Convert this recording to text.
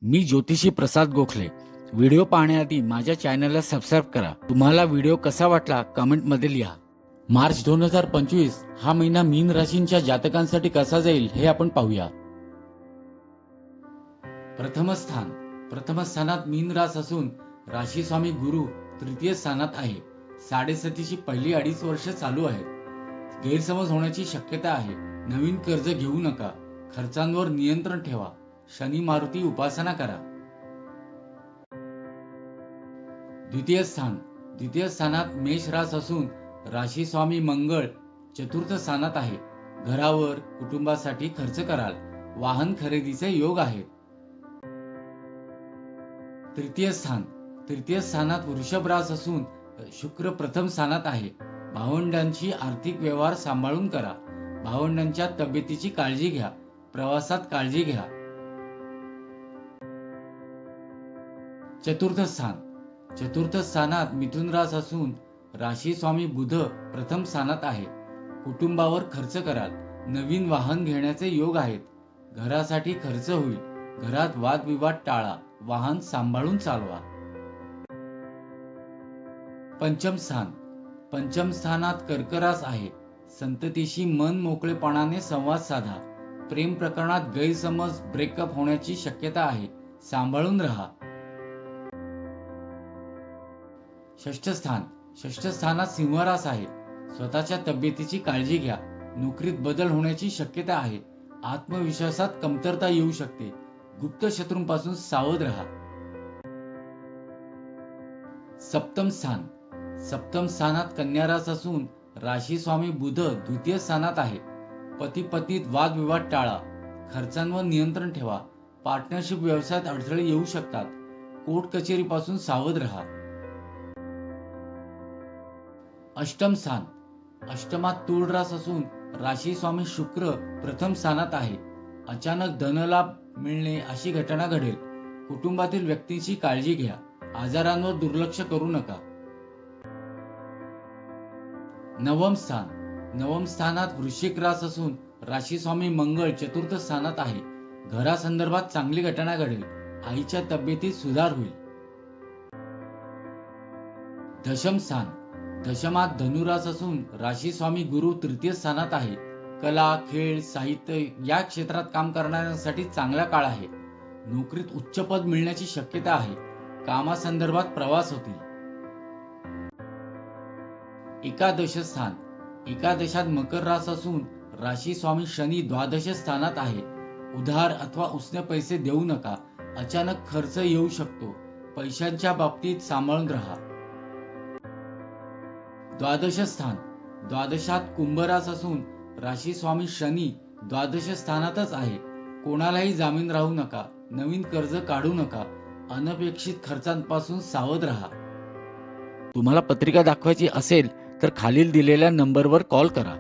मी ज्योतिषी प्रसाद गोखले। व्हिडिओ पाहण्याआधी माझ्या चॅनलला सबस्क्राईब करा। तुम्हाला व्हिडिओ कसा वाटला कमेंटमध्ये लिहा। मार्च 2025 हा महिना मीन राशींच्या जातकांसाठी कसा जाईल हे आपण पाहूया। प्रथम स्थानात मीन रास असून राशी स्वामी गुरु तृतीय स्थानात आहे। साडेसातीची पहिली 2.5 वर्ष चालू आहेत। गैरसमज होण्याची शक्यता आहे। नवीन कर्ज घेऊ नका। खर्चांवर नियंत्रण ठेवा। शनी मारुती उपासना करा। द्वितीय स्थानात मेष रास असून राशी स्वामी मंगळ चतुर्थ स्थानात आहे। घरावर कुटुंबासाठी खर्च कराल। वाहन खरेदीचे योग आहेत। तृतीय स्थानात वृषभ रास असून शुक्र प्रथम स्थानात आहे। भावंडांची आर्थिक व्यवहार सांभाळून करा। भावंडांच्या तब्येतीची काळजी घ्या। प्रवासात काळजी घ्या। चतुर्थ स्थानात मिथुन रास असून राशी स्वामी बुध प्रथम स्थानात आहे। कुटुंबावर खर्च कराल। नवीन वाहन घेण्याचे योग आहेत। घरासाठी खर्च होईल। घरात वादविवाद टाळा। वाहन सांभाळून चालवा। पंचम स्थानात कर्क रास आहे। संततीशी मन मोकळेपणाने संवाद साधा। प्रेम प्रकरणात गैरसमज ब्रेकअप होण्याची शक्यता आहे। सांभाळून राहा। षष्ठ स्थानात सिंह रास आहे। स्वतःच्या तब्येतीची काळजी घ्या। नोकरीत बदल होण्याची शक्यता आहे। आत्मविश्वासात कमतरता येऊ शकते। गुप्त शत्रूंपासून सावध राहा। सप्तम स्थानात कन्या रास असून राशी स्वामी बुध द्वितीय स्थानात आहे। पती पत्नीत वादविवाद टाळा। खर्चांवर नियंत्रण ठेवा। पार्टनरशिप व्यवसायात अडथळे येऊ शकतात। कोर्ट कचेरीपासून सावध राहा। अष्टमात तूळ रास असून राशी स्वामी शुक्र प्रथम स्थानात आहे। अचानक धनलाभ मिळणे अशी घटना घडेल। कुटुंबातील व्यक्तींची काळजी घ्या। आजारांवर दुर्लक्ष करू नका। नवम स्थानात वृश्चिक रास असून राशी स्वामी मंगळ चतुर्थ स्थानात आहे। घरासंदर्भात चांगली घटना घडेल। आईच्या तब्येतीत सुधार होईल। दशमात धनुरास असून राशी स्वामी गुरु तृतीय स्थानात आहे। कला, खेळ, साहित्य या क्षेत्रात काम करणाऱ्यांसाठी चांगला काळ आहे। नोकरीत उच्च पद मिळण्याची शक्यता आहे। कामासंदर्भात प्रवास होतील। एकादशात मकर रास असून राशी स्वामी शनी द्वादश स्थानात आहे। उधार अथवा उसने पैसे देऊ नका। अचानक खर्च येऊ शकतो। पैशांच्या बाबतीत सांभाळून राहा। द्वादशात कुंभ रास असून राशी स्वामी शनी द्वादश स्थानातच आहे। कोणालाही जामीन राहू नका। नवीन कर्ज काढू नका। अनपेक्षित खर्चांपासून सावध राहा। तुम्हाला पत्रिका दाखवायची असेल तर खालील दिलेल्या नंबरवर कॉल करा।